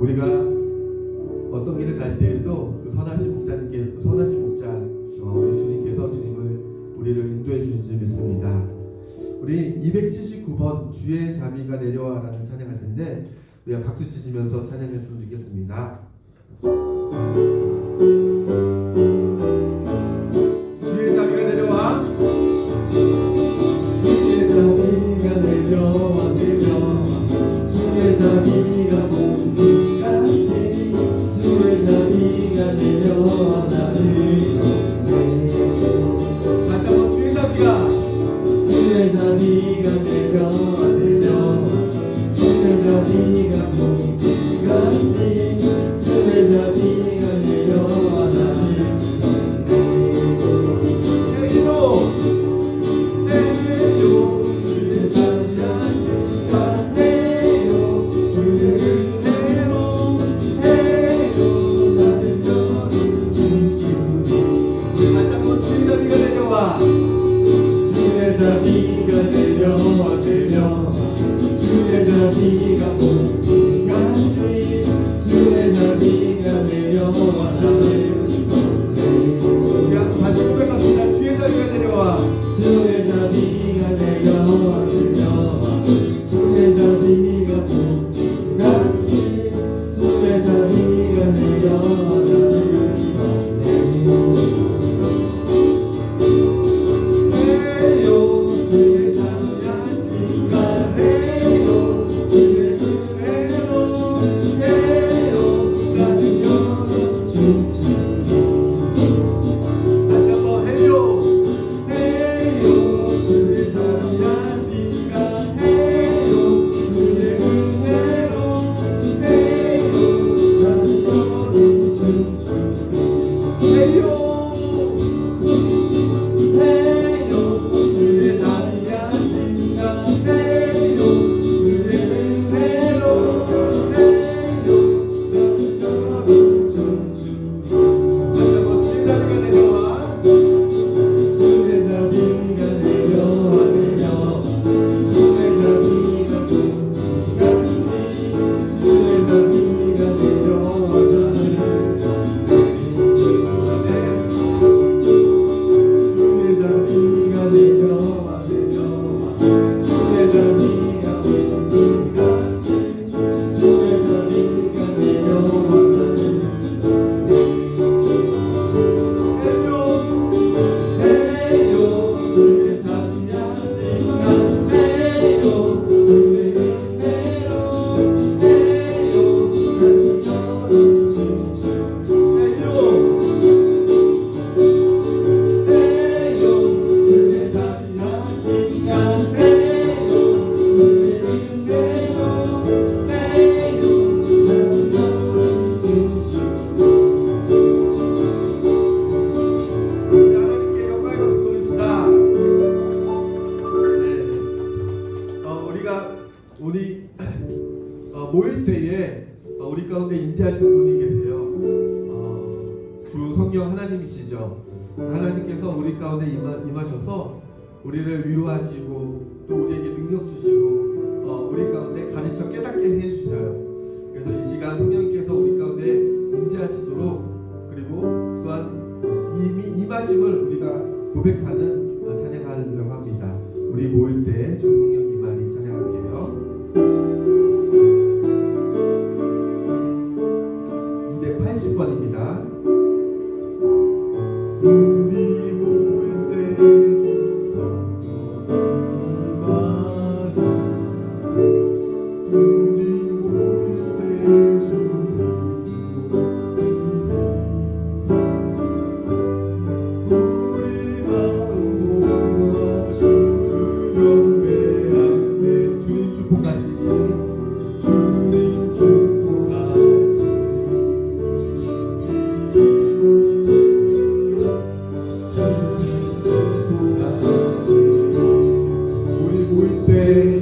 우리가 어떤 길을 갈 때에도 그 선하신 목자, 우리 주님께서 우리를 인도해 주신 줄 믿습니다. 우리 279번 주의 자비가 내려와라는 찬양할 텐데 우리가 박수 치시면서 찬양했으면 좋겠습니다. 주의 자비가 내려와, 주의 자비가 내려와, 주의 자비가 봄비같이 주의 자비가 내려와 나를 건네. 다시 한번 주의 자비가 내려와 주의 자비가 봄비같이 주의 자비가 내려와 나를 모일 때에 우리 가운데 인재하신 분이 계세요. 주 성령 하나님이시죠. 하나님께서 우리 가운데 임하셔서 우리를 위로하시고 또 우리에게 능력 주시고 우리 가운데 가르쳐 깨닫게 해주셔요. 그래서 이 시간 성령님께서 우리 가운데 임재하시도록 그리고 또한 이미 임하심을 우리가 고백하는 찬양하려고 합니다. 우리 모일 때 주 성령 임하니 찬양할게요. 280번입니다. 우리 모일 때 주 성령 임하니 우리 모일 때 주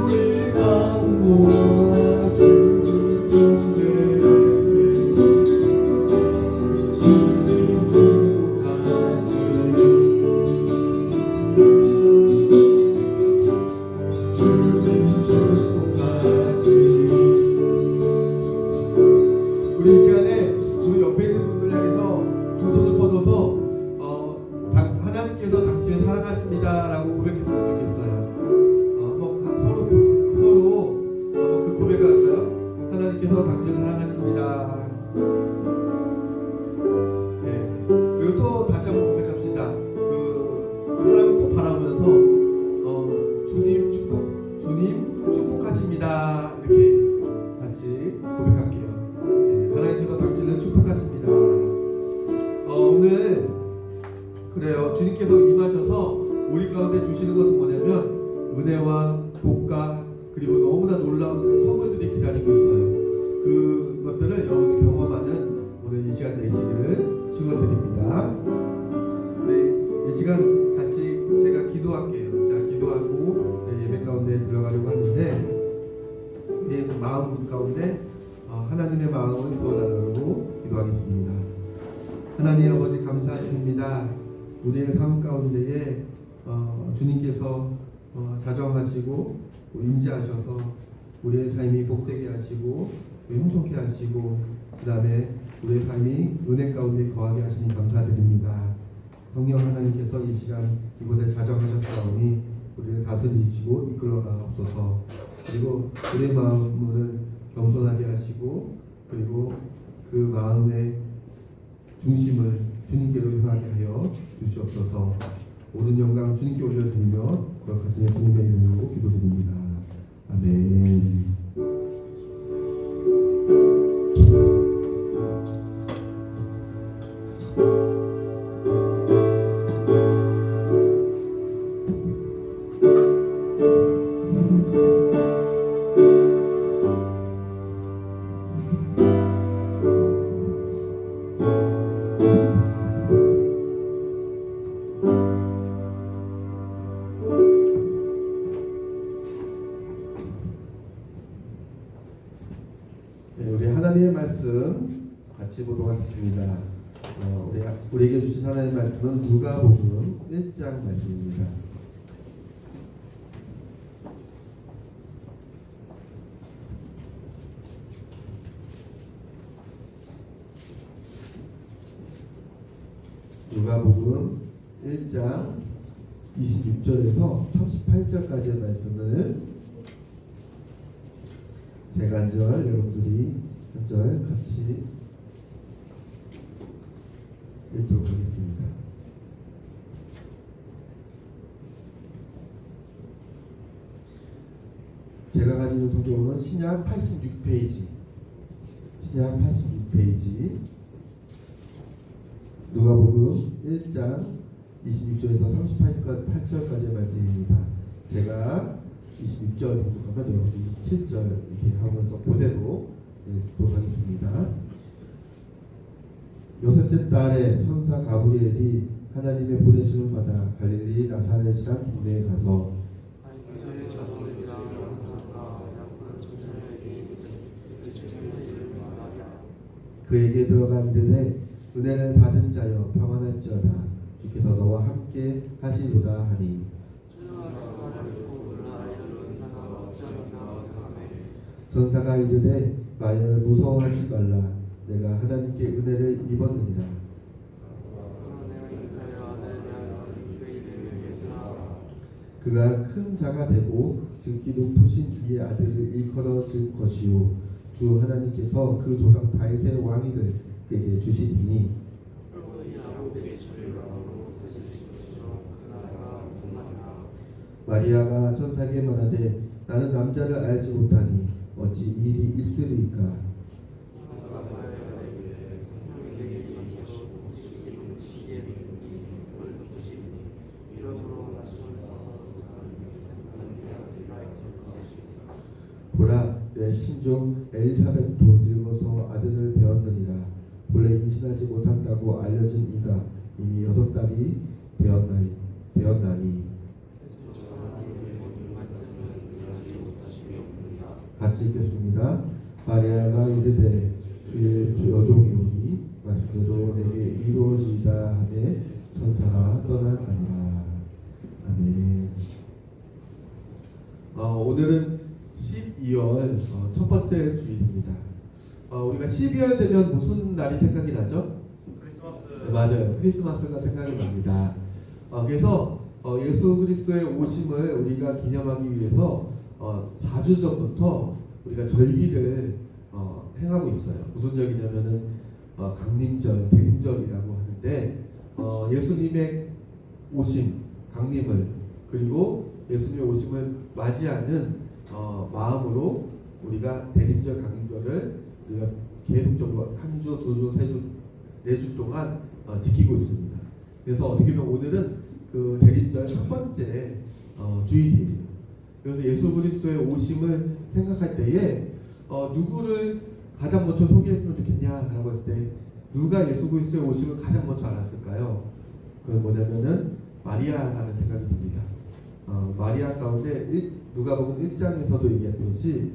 우리 마음 모아 주를 경배하네. 주님 축복하시니 주님 축복하시니 우리 모일 때 그래요. 주님께서 임하셔서 우리 가운데 주시는 것은 뭐냐면 은혜와 복과 그리고 너무나 놀라운 선물들이 기다리고 있어요. 그것들을 여러분이 경험하는 오늘 이 시간 되시기를 축원드립니다. 네, 이 시간 같이 제가 기도할게요. 자, 기도하고 예배 가운데 들어가려고 하는데 우리 마음 가운데 하나님의 마음을 부어달라고 기도하겠습니다. 하나님 아버지 감사드립니다. 우리의 삶 가운데에 주님께서 자정하시고 임재하셔서 우리의 삶이 복되게 하시고 형통케 하시고 그 다음에 우리의 삶이 은혜 가운데 거하게 하시니 감사드립니다. 성령 하나님께서 이 시간 이곳에 자정하셨사오니 우리를 다스리시고 이끌어가옵소서. 그리고 우리의 마음을 겸손하게 하시고 그리고 그 마음의 중심을 주님께로 향하게 하여 주시옵소서. 모든 영광 주님께 올려드리며 거룩하신 주님의 이름으로 기도드립니다. 아멘. 하나님의 말씀 같이 보도록 하겠습니다. 우리에게 주신 하나님의 말씀은 누가복음 1장 말씀입니다. 누가복음 1장 26절에서 38절까지의 말씀을 제가 한 절 여러분들이 한 절 같이 읽도록 하겠습니다. 제가 가지고 있는 성경은 신약 86페이지 신약 86페이지 누가복음 1장 26절에서 38절까지의 말씀입니다. 제가 26절 보고 가면 여러분 27절 이렇게 하면서 그대로 보겠습니다. 여섯째 달에 천사 가브리엘이 하나님의 보내심을 받아 갈릴리 나사렛이란 동네에 가서 그에게 들어가 이르되 은혜를 받은 자여 평안할지어다 주께서 너와 함께 하시도다 하니 전사가 이르되 마리아를 무서워하지 말라 내가 하나님께 은혜를 입었느니라 그가 큰 자가 되고 지극히 높으신 이의 아들을 일컬어 질 것이요 주 하나님께서 그 조상 다윗의 왕위를 그에게 주시리니 마리아가 천사에게 말하되 나는 남자를 알지 못하니 어찌 이 일이 있으리까 보라 내 친족 엘리사벳도 늙어서 아들을 배웠느니라 본래 임신하지 못한다고 알려진 이가 이미 6달이 되었나니 같이 읽겠습니다. 마리아가 이르되 주의 여종이오니 말씀대로 내게 이루어지이다 하매 천사가 떠나가니라. 아멘. 오늘은 12월 첫 번째 주일입니다. 우리가 12월 되면 무슨 날이 생각이 나죠? 크리스마스. 네, 맞아요. 크리스마스가 생각이 납니다. 그래서 예수 그리스도의 오심을 우리가 기념하기 위해서 4주 전부터 우리가 절기를 행하고 있어요. 무슨 절기냐면은 강림절, 대림절이라고 하는데 예수님의 오심, 강림을 그리고 예수님의 오심을 맞이하는 마음으로 우리가 대림절, 강림절을 우리가 계속적으로 한 주, 두 주, 세 주, 네 주 동안 지키고 있습니다. 그래서 어떻게 보면 오늘은 그 대림절 첫 번째 주일이에요. 그래서 예수 그리스도의 오심을 생각할 때에 누구를 가장 먼저 소개했으면 좋겠냐라고 했을 때 누가 예수 그리스도의 오심을 가장 먼저 알았을까요? 그건 뭐냐면은 마리아라는 생각이 듭니다. 마리아 가운데 누가복음 1장에서도 얘기했듯이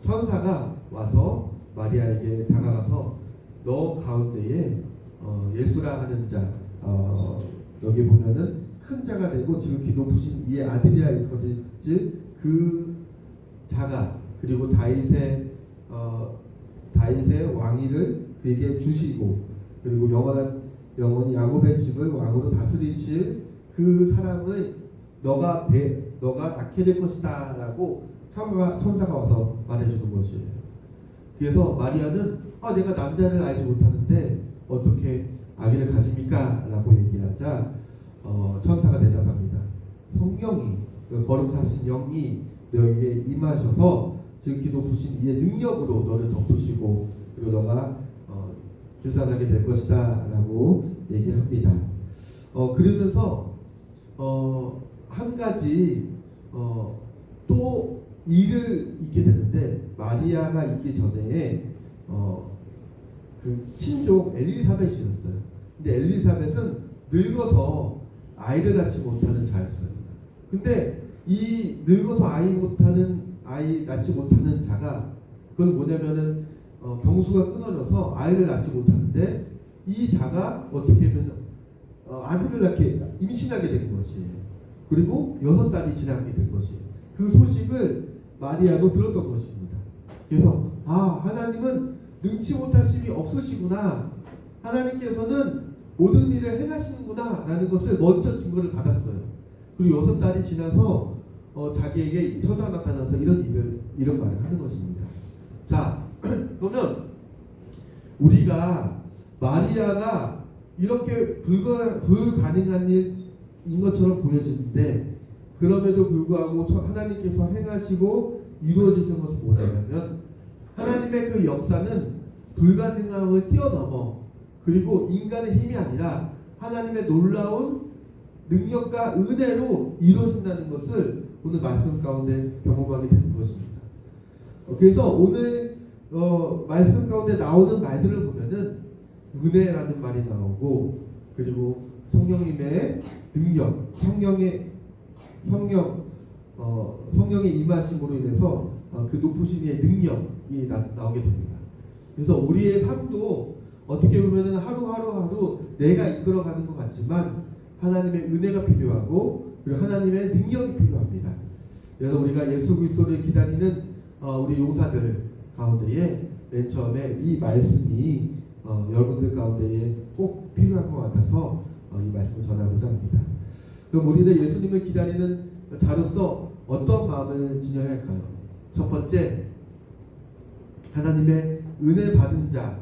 천사가 와서 마리아에게 다가가서 너 가운데에 예수라 하는 자 여기 보면은 큰 자가 되고 지극히 높으신 이의 아들이라 일컬어질 그 자가 그리고 다윗의 왕위를 그에게 주시고 그리고 영원히 야곱의 집을 왕으로 다스리실 그 사람을 너가 낳게 될 것이다라고 천사가 와서 말해주는 것이에요. 그래서 마리아는 내가 남자를 알지 못하는데 어떻게 아기를 가집니까? 라고 얘기하자 천사가 대답합니다. 성령이 거룩하신 영이 너에게 임하셔서 지극히 높으신 이의 능력으로 너를 덮으시고 그리고 너가 출산하게 될 것이다 라고 얘기합니다. 그러면서 한 가지 또 일을 있게 되는데 마리아가 있기 전에 그 친족 엘리사벳이었어요. 근데 엘리사벳은 늙어서 아이를 낳지 못하는 자였어요. 근데 이 늙어서 아이 낳지 못하는 자가 그건 뭐냐면은 경수가 끊어져서 아이를 낳지 못하는데 이 자가 어떻게 하면 아들을 낳게 임신하게 된 것이에요. 그리고 6달이 지나게 된 것이에요. 그 소식을 마리아도 들었던 것입니다. 그래서 하나님은 능치 못하심이 없으시구나. 하나님께서는 모든 일을 행하시는구나 라는 것을 먼저 증거를 받았어요. 그리고 6달이 지나서 자기에게 천사가 나타나서 이런 말을 하는 것입니다. 자, 그러면 우리가 마리아가 이렇게 불가능한 일인 것처럼 보여지는데 그럼에도 불구하고 하나님께서 행하시고 이루어지는 것은 뭐냐면 하나님의 그 역사는 불가능함을 뛰어넘어 그리고 인간의 힘이 아니라 하나님의 놀라운 능력과 은혜로 이루어진다는 것을 오늘 말씀 가운데 경험하게 되는 것입니다. 그래서 오늘 말씀 가운데 나오는 말들을 보면은 은혜라는 말이 나오고, 그리고 성령님의 능력, 성령의 임하심으로 인해서 그 높으신 이의 능력이 나오게 됩니다. 그래서 우리의 삶도 어떻게 보면은 하루 내가 이끌어가는 것 같지만 하나님의 은혜가 필요하고, 그리고 하나님의 능력이 필요합니다. 그래서 우리가 예수 그리스도를 기다리는 우리 용사들 가운데에 맨 처음에 이 말씀이 여러분들 가운데에 꼭 필요한 것 같아서 이 말씀을 전하고자 합니다. 그럼 우리는 예수님을 기다리는 자로서 어떤 마음을 지녀야 할까요? 첫 번째, 하나님의 은혜 받은 자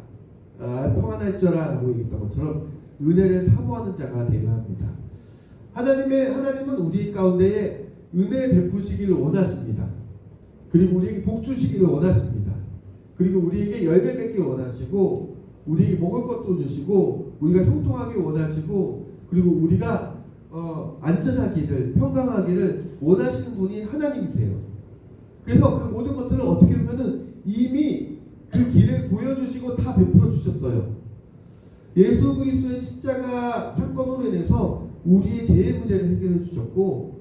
평안할지어라 라고 얘기했던 것처럼 은혜를 사모하는 자가 되어야 합니다. 하나님은 우리 가운데에 은혜 베푸시기를 원하십니다. 그리고 우리에게 복 주시기를 원하십니다. 그리고 우리에게 열매 맺기를 원하시고, 우리에게 먹을 것도 주시고, 우리가 형통하기를 원하시고, 그리고 우리가 안전하기를, 평강하기를 원하시는 분이 하나님이세요. 그래서 그 모든 것들을 어떻게 보면은 이미 그 길을 보여주시고 다 베풀어 주셨어요. 예수 그리스도의 십자가 사건으로 인해서 우리의 죄의 문제를 해결해 주셨고,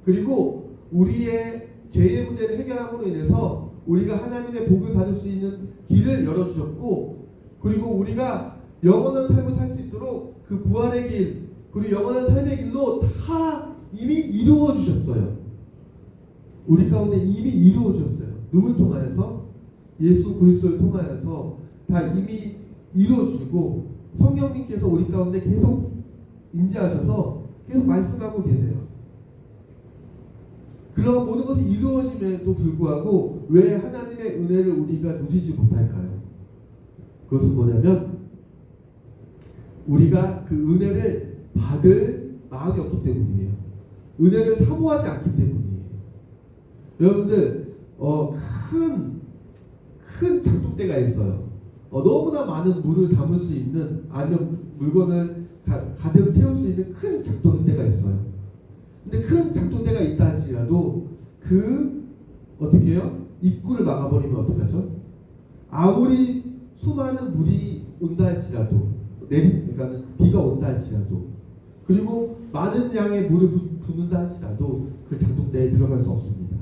그리고 우리의 죄의 문제를 해결함으로 인해서 우리가 하나님의 복을 받을 수 있는 길을 열어주셨고, 그리고 우리가 영원한 삶을 살 수 있도록 그 부활의 길, 그리고 영원한 삶의 길로 다 이미 이루어 주셨어요. 우리 가운데 이미 이루어 주셨어요. 누굴 통하여서? 예수 그리스도를 통하여서 다 이미 이루어 주시고, 성령님께서 우리 가운데 계속 임재하셔서 계속 말씀하고 계세요. 그런 모든 것이 이루어짐에도 불구하고 왜 하나님의 은혜를 우리가 누리지 못할까요? 그것은 뭐냐면 우리가 그 은혜를 받을 마음이 없기 때문이에요. 은혜를 사모하지 않기 때문이에요. 여러분들 큰 작동대가 있어요. 너무나 많은 물을 담을 수 있는, 아니면 물건을 가득 채울 수 있는 큰 작동대가 있어요. 근데 큰 작동대가 있다 할지라도 어떻게 해요? 입구를 막아버리면 어떡하죠? 아무리 수많은 물이 온다 할지라도, 그러니까 비가 온다 할지라도, 그리고 많은 양의 물을 붓는다 할지라도 그 작동대에 들어갈 수 없습니다.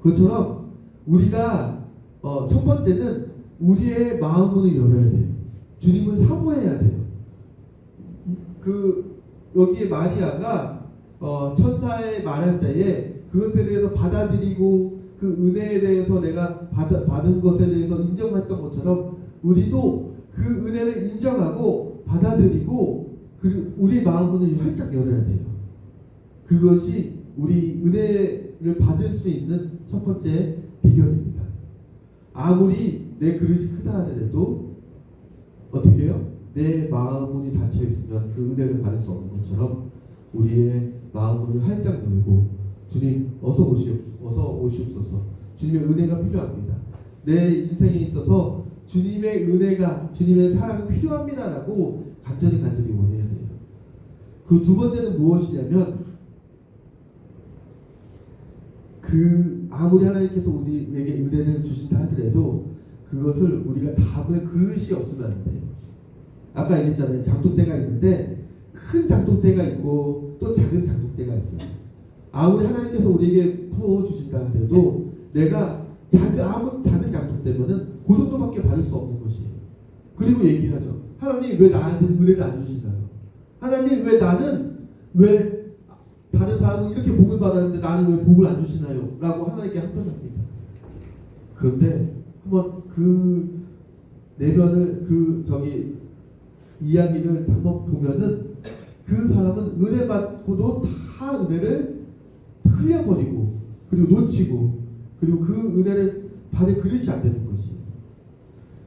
그것처럼 우리가 첫 번째는 우리의 마음문을 열어야 돼요. 주님을 사모해야 돼요. 여기에 마리아가 천사의 말할 때에 그것에 대해서 받아들이고 그 은혜에 대해서 내가 받은 것에 대해서 인정했던 것처럼 우리도 그 은혜를 인정하고 받아들이고, 그리고 우리 마음문을 활짝 열어야 돼요. 그것이 우리 은혜를 받을 수 있는 첫 번째 비결입니다. 아무리 내 그릇이 크다 하더라도 어떻게 해요? 내 마음문이 닫혀 있으면 그 은혜를 받을 수 없는 것처럼 우리의 마음문을 활짝 열고, 주님 어서 오시옵소서. 주님의 은혜가 필요합니다. 내 인생에 있어서 주님의 은혜가, 주님의 사랑이 필요합니다라고 간절히 원해야 돼요. 그 두 번째는 무엇이냐면, 아무리 하나님께서 우리에게 은혜를 주신다 하더라도 그것을 우리가 담을 그릇이 없으면 안 돼요. 아까 얘기했잖아요. 작동대가 있는데 큰 작동대가 있고 또 작은 작동대가 있어요. 아무리 하나님께서 우리에게 부어주신다 하더라도 내가 작은 작동대면은 그 정도밖에 받을 수 없는 것이에요. 그리고 얘기하죠. 하나님 왜 나한테 은혜를 안 주시나요? 하나님 왜 다른 사람은 이렇게 복을 받았는데 나는 왜 복을 안 주시나요? 라고 하나님께 한탄합니다. 그런데 한번 그 내면을 이야기를 한번 보면은 그 사람은 은혜 받고도 다 은혜를 흘려버리고, 그리고 놓치고, 그리고 그 은혜를 받을 그릇이 안 되는 것이에요.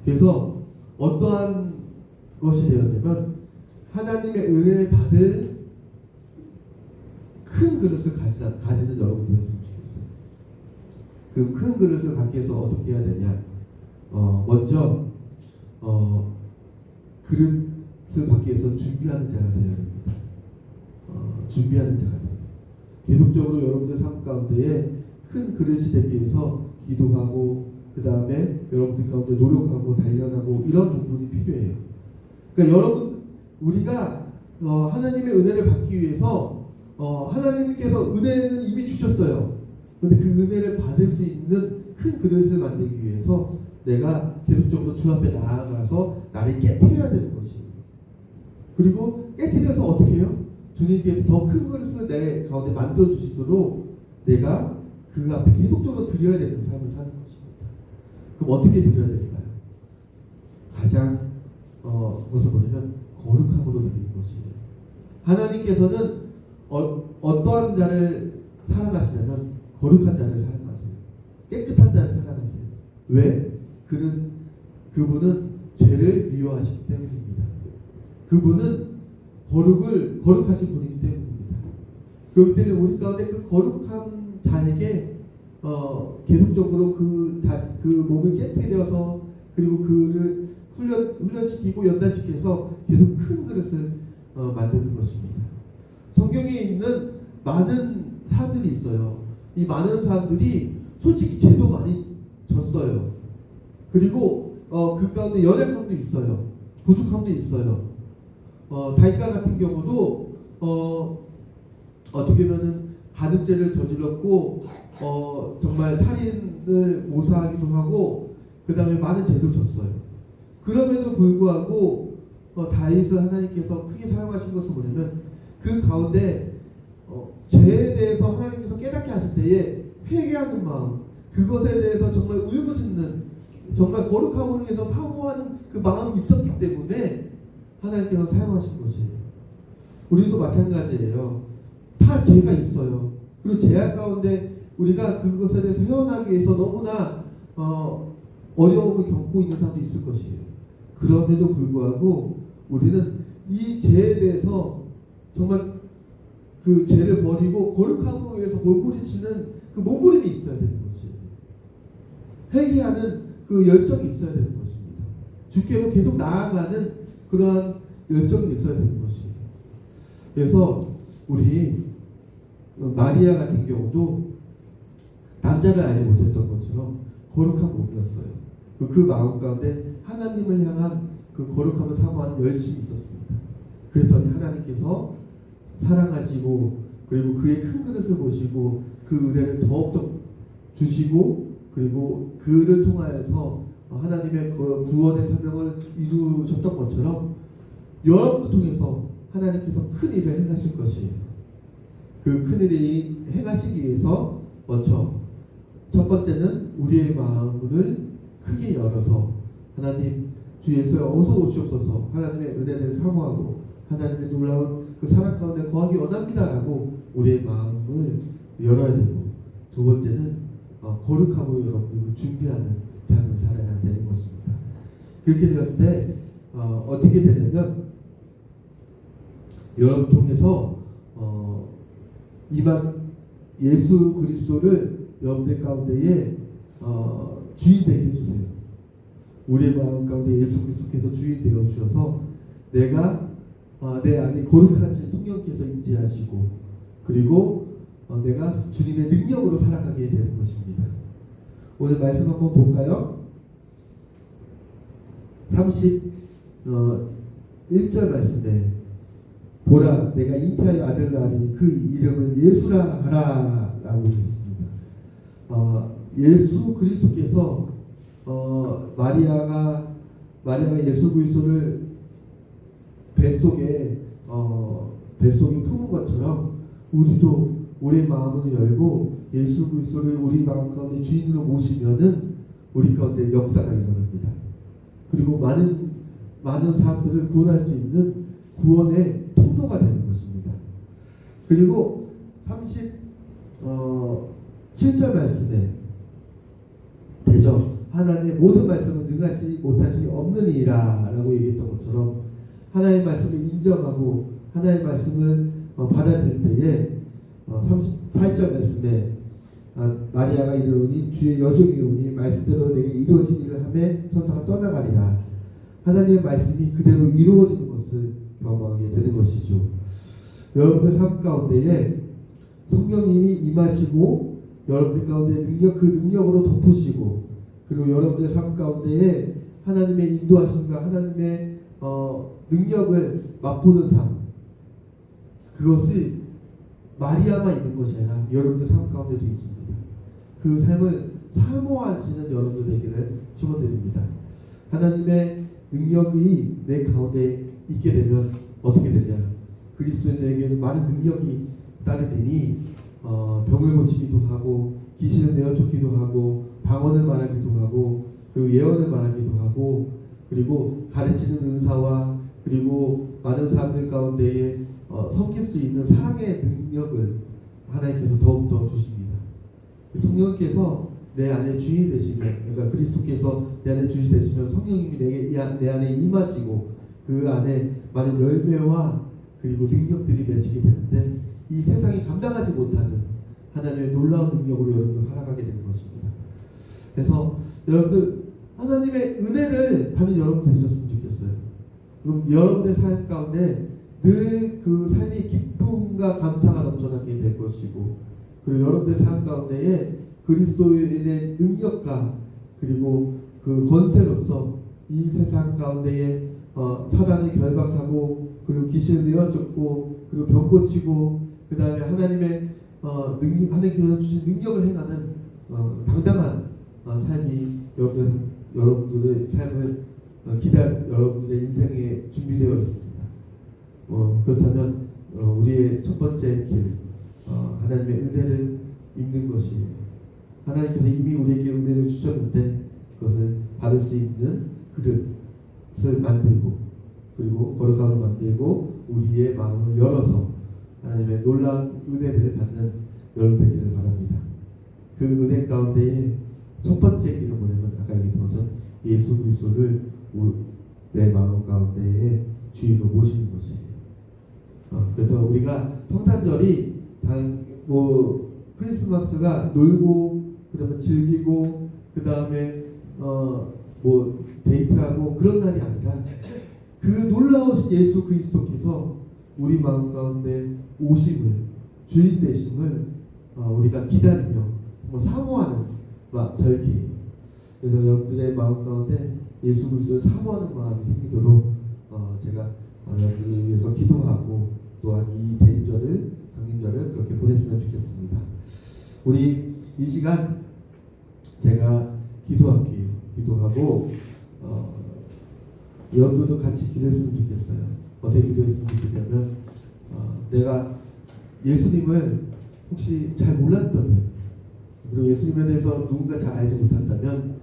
그래서 어떠한 것이 되었냐면 하나님의 은혜를 받을 큰 그릇을 가지는 여러분들이었으면 좋겠어요. 그 큰 그릇을 갖기 위해서 어떻게 해야 되냐? 먼저 그릇을 받기 위해서 준비하는 자가 되어야 됩니다. 준비하는 자가 돼요. 계속적으로 여러분들 삶 가운데에 큰 그릇이 되기 위해서 기도하고 그 다음에 여러분들 가운데 노력하고 단련하고 이런 부분이 필요해요. 그러니까 여러분 우리가 하나님의 은혜를 받기 위해서 하나님께서 은혜는 이미 주셨어요. 그런데 그 은혜를 받을 수 있는 큰 그릇을 만들기 위해서 내가 계속적으로 주 앞에 나아가서 나를 깨트려야 되는 것이에요. 그리고 깨트려서 어떻게 해요? 주님께서 더 큰 그릇을 내 가운데 만들어 주시도록 내가 그 앞에 계속적으로 드려야 되는 삶을 사는 것입니다. 그럼 어떻게 드려야 될까요? 가장 그것을 뭐냐면 거룩함으로 드리는 것이에요. 하나님께서는 어떠한 자를 사랑하시냐면 거룩한 자를 사랑하세요. 깨끗한 자를 사랑하세요. 왜? 그분은 죄를 미워하시기 때문입니다. 그분은 거룩하신 분이기 때문입니다. 그렇기 때문에 우리 가운데 그 거룩한 자에게 계속적으로 그 몸을 깨트려서 그리고 그를 훈련시키고 연단시켜서 계속 큰 그릇을 만드는 것입니다. 성경에 있는 많은 사람들이 있어요. 이 많은 사람들이 솔직히 죄도 많이 졌어요. 그리고 그 가운데 연약함도 있어요. 부족함도 있어요. 다윗과 같은 경우도 어떻게 보면은 가늠죄를 저질렀고 정말 살인을 모사하기도 하고 그 다음에 많은 죄를 졌어요. 그럼에도 불구하고 다윗을 하나님께서 크게 사용하신 것은 뭐냐면 그 가운데 죄에 대해서 하나님께서 깨닫게 하실 때에 회개하는 마음, 그것에 대해서 정말 울부짖는 정말 거룩함을 위해서 사모하는 그 마음이 있었기 때문에 하나님께서 사용하신 것이에요. 우리도 마찬가지예요. 다 죄가 있어요. 그리고 죄악 가운데 우리가 그것에 대해서 헤어나기 위해서 너무나 어려움을 겪고 있는 사람도 있을 것이에요. 그럼에도 불구하고 우리는 이 죄에 대해서 정말 그 죄를 버리고 거룩함을 위해서 몸부림치는 그 몸부림이 있어야 되는 것이에요. 회개하는 그 열정이 있어야 되는 것입니다. 주께로 계속 나아가는 그러한 열정이 있어야 되는 것이에요. 그래서 우리 마리아 같은 경우도 남자를 알지 못했던 것처럼 거룩한 몸이었어요. 그 마음 가운데 하나님을 향한 그 거룩함을 사모하는 열심이 있었습니다. 그랬더니 하나님께서 사랑하시고 그리고 그의 큰 그릇을 보시고 그 은혜를 더욱더 주시고 그리고 그를 통하여서 하나님의 그 구원의 사명을 이루셨던 것처럼 여러분을 통해서 하나님께서 큰 일을 행하실 것이에요. 그 큰 일을 행하시기 위해서 먼저 첫 번째는 우리의 마음을 크게 열어서 하나님 주 예수여 어서 오시옵소서 하나님의 은혜를 사모하고 하나님의 놀라운 그 사랑 가운데 거하기 원합니다라고 우리의 마음을 열어야 되고 두 번째는 거룩함으로 여러분들을 준비하는 삶을 살아야 되는 것입니다. 그렇게 되었을 때 어떻게 되냐면 여러분 통해서 이만 예수 그리스도를 여러분들 가운데에 주인 되게 해주세요. 우리의 마음 가운데 예수 그리스도께서 주인 되어 주셔서 내가 내 안에 거룩하신 성령께서 임재하시고 그리고 내가 주님의 능력으로 살아가게 되는 것입니다. 오늘 말씀 한번 볼까요? 31절 말씀에 보라 내가 잉태하여 아들을 낳으리니 그 이름을 예수라 하라 라고 했습니다. 예수 그리스도께서 마리아가 예수 그리스도를 뱃속에 품은 것처럼 우리도 우리의 마음을 열고 예수 그리스도를 우리 마음 가운데 주인으로 모시면은 우리 가운데 역사가 일어납니다. 그리고 많은 사람들을 구원할 수 있는 구원의 통로가 되는 것입니다. 그리고 37절 말씀에 대저 하나님의 모든 말씀은 능하시 못하심이 없느니라 라고 얘기했던 것처럼 하나님의 말씀을 인정하고 하나님의 말씀을 받아들일 때에 38절 말씀에 마리아가 이르노니 주의 여종이 오니 말씀대로 내게 이루어진 일을 하매 천사가 떠나가리라. 하나님의 말씀이 그대로 이루어지는 것을 경험하게 되는 것이죠. 여러분들 삶 가운데에 성령님이 임하시고 여러분들 가운데 그 능력으로 덮으시고, 그리고 여러분의 삶 가운데에 하나님의 인도하심과 하나님의 능력을 맛보는 삶, 그것이 마리아만 있는 것이 아니라 여러분의 삶 가운데도 있습니다. 그 삶을 사모하시는 여러분들 되기를 축원드립니다. 하나님의 능력이 내 가운데 있게 되면 어떻게 되냐? 그리스도인에게는 많은 능력이 따르더니 병을 고치기도 하고, 귀신을 내어쫓기도 하고, 방언을 말하기도 하고, 그리고 예언을 말하기도 하고, 그리고 가르치는 은사와, 그리고 많은 사람들 가운데에 섬길 수 있는 사랑의 능력을 하나님께서 더욱더 주십니다. 성령께서 내 안에 주인 되시면, 그러니까 그리스도께서 내 안에 주인 되시면 성령님이 내 안에 임하시고 그 안에 많은 열매와 그리고 능력들이 맺히게 되는데, 이 세상이 감당하지 못하는 하나님의 놀라운 능력으로 여러분들 살아가게 되는 것입니다. 그래서 여러분들 하나님의 은혜를 받는 여러분 되셨으면 좋겠어요. 그럼 여러분의 삶 가운데 늘 그 삶이 기쁨과 감사가 넘쳐나게 될 것이고, 그리고 여러분의 삶 가운데에 그리스도인의 능력과 그리고 그 권세로서 이 세상 가운데에 사단을 결박하고, 그리고 귀신을 내어쫓고, 그리고 병 고치고, 그 다음에 하나님의 하나님께서 주신 능력을 행하는 당당한 삶이 여러분들의 삶을 여러분들의 인생에 준비되어 있습니다. 그렇다면 우리의 첫 번째 길, 하나님의 은혜를 입는 것이에요. 하나님께서 이미 우리에게 은혜를 주셨는데 그것을 받을 수 있는 그릇을 만들고, 그리고 거룩함을 만들고 우리의 마음을 열어서 하나님의 놀라운 은혜를 받는 여러분 되기를 바랍니다. 그 은혜 가운데에 첫 번째 길은 뭐냐면, 아까 얘기했던 것처럼 예수 그리스도를 내 마음 가운데에 주인으로 모시는 것이에요. 그래서 우리가 성탄절이 크리스마스가 놀고, 그 다음에 즐기고, 그 다음에 데이트하고 그런 날이 아니라, 그 놀라우신 예수 그리스도께서 우리 마음 가운데 오심을, 주인 되심을 우리가 기다리며 사모하는 절기. 그래서 여러분들의 마음 가운데 예수 그리스도를 사모하는 마음이 생기도록 제가 여러분들을 위해서 기도하고, 또한 이 대인절을, 강림절을 그렇게 보냈으면 좋겠습니다. 우리 이 시간 제가 기도할게요. 기도하고 여러분들도 같이 기도했으면 좋겠어요. 어떻게 기도했으면 좋겠냐면, 내가 예수님을 혹시 잘 몰랐다면, 그리고 예수님에 대해서 누군가 잘 알지 못한다면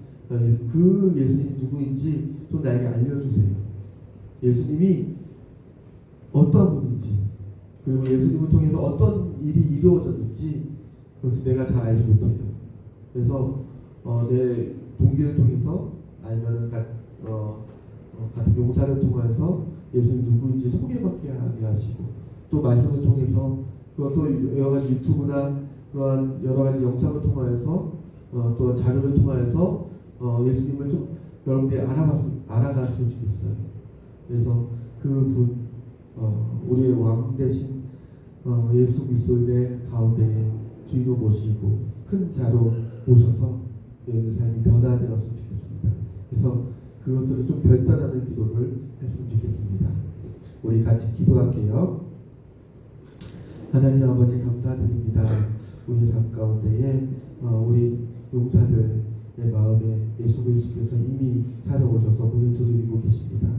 그 예수님이 누구인지 좀 나에게 알려주세요. 예수님이 어떠한 분인지, 그리고 예수님을 통해서 어떤 일이 이루어졌는지 그것을 내가 잘 알지 못해요. 그래서 내 동기를 통해서, 아니면 같은 용사를 통해서 예수님 누구인지 소개받게 하게 하시고, 또 말씀을 통해서, 또 여러 가지 유튜브나 그런 여러 가지 영상을 통하여서, 또 자료를 통하여서 예수님을 좀 여러분들이 알아갔으면 좋겠어요. 그래서 그분, 우리의 왕 대신 예수 그리스도의 가운데에 주인으로 모시고 큰 자로 모셔서 여러분의 삶이 변화되었으면 좋겠습니다. 그래서 그것들을 좀 결단하는 기도를 했으면 좋겠습니다. 우리 같이 기도할게요. 하나님 아버지 감사드립니다. 우리 삶 가운데에 우리 용사들의 마음에 예수 그리스도께서 이미 찾아오셔서 문을 두드리고 계십니다.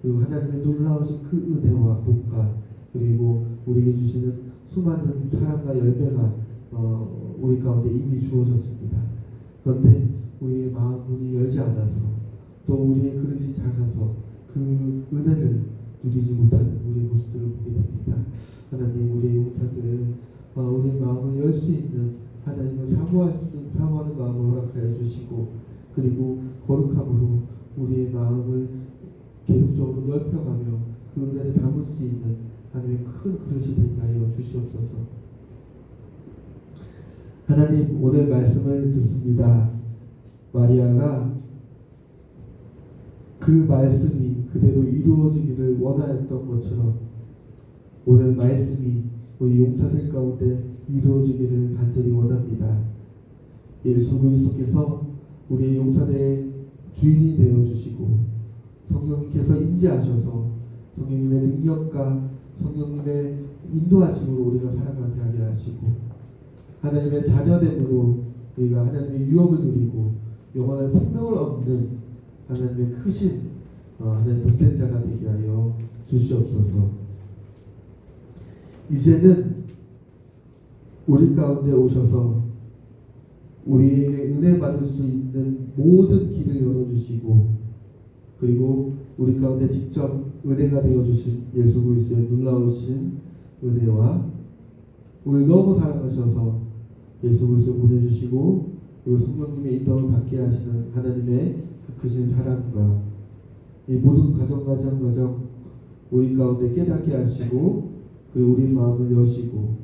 그리고 하나님의 놀라우신 그 은혜와 복과, 그리고 우리에게 주시는 수많은 사랑과 열매가 우리 가운데 이미 주어졌습니다. 그런데 우리의 마음 문이 열지 않아서, 또 우리의 그릇이 작아서 그 은혜를 누리지 못하는 우리의 모습들을 보게 됩니다. 하나님, 우리의 용사들 우리의 마음을 열 수 있는 하나님을 사모하는 마음을 허락하여 주시고, 그리고 거룩함으로 우리의 마음을 계속적으로 넓혀가며 그 은혜를 담을 수 있는 하나님의 큰 그릇이 되게 하여 주시옵소서. 하나님, 오늘 말씀을 듣습니다. 마리아가 그 말씀이 그대로 이루어지기를 원하였던 것처럼 오늘 말씀이 우리 용사들 가운데 이루어지기를 간절히 원합니다. 예수 그리스도께서 우리의 용산의 주인이 되어주시고 성령님께서 임재하셔서 성령님의 능력과 성령님의 인도하심으로 우리가 살아가게 하게 하시고 하나님의 자녀됨으로 우리가 하나님의 유업을 누리고 영원한 생명을 얻는 하나님의 크신 하나님 복된 자가 되게 하여 주시옵소서. 이제는 우리 가운데 오셔서 우리에게 은혜 받을 수 있는 모든 길을 열어주시고 그리고 우리 가운데 직접 은혜가 되어주신 예수 그리스도의 놀라우신 은혜와 우리 너무 사랑하셔서 예수 그리스도 보내주시고 그리고 성령님의 인도를 받게 하시는 하나님의 그 크신 사랑과 이 모든 과정 우리 가운데 깨닫게 하시고 그리고 우리 마음을 여시고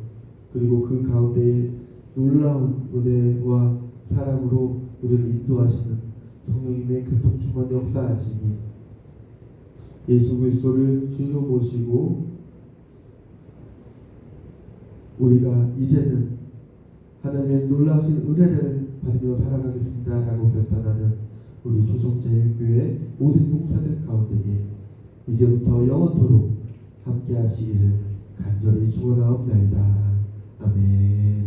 그리고 그 가운데 놀라운 은혜와 사랑으로 우리를 인도하시는 성령님의 교통충만 역사하시니 예수 그리스도를 주인으로 모시고 우리가 이제는 하나님의 놀라우신 은혜를 받으며 살아가겠습니다 라고 결단하는 우리 조성제일교회 모든 용사들 가운데에 이제부터 영원토록 함께 하시기를 간절히 축원하옵나이다. 아멘.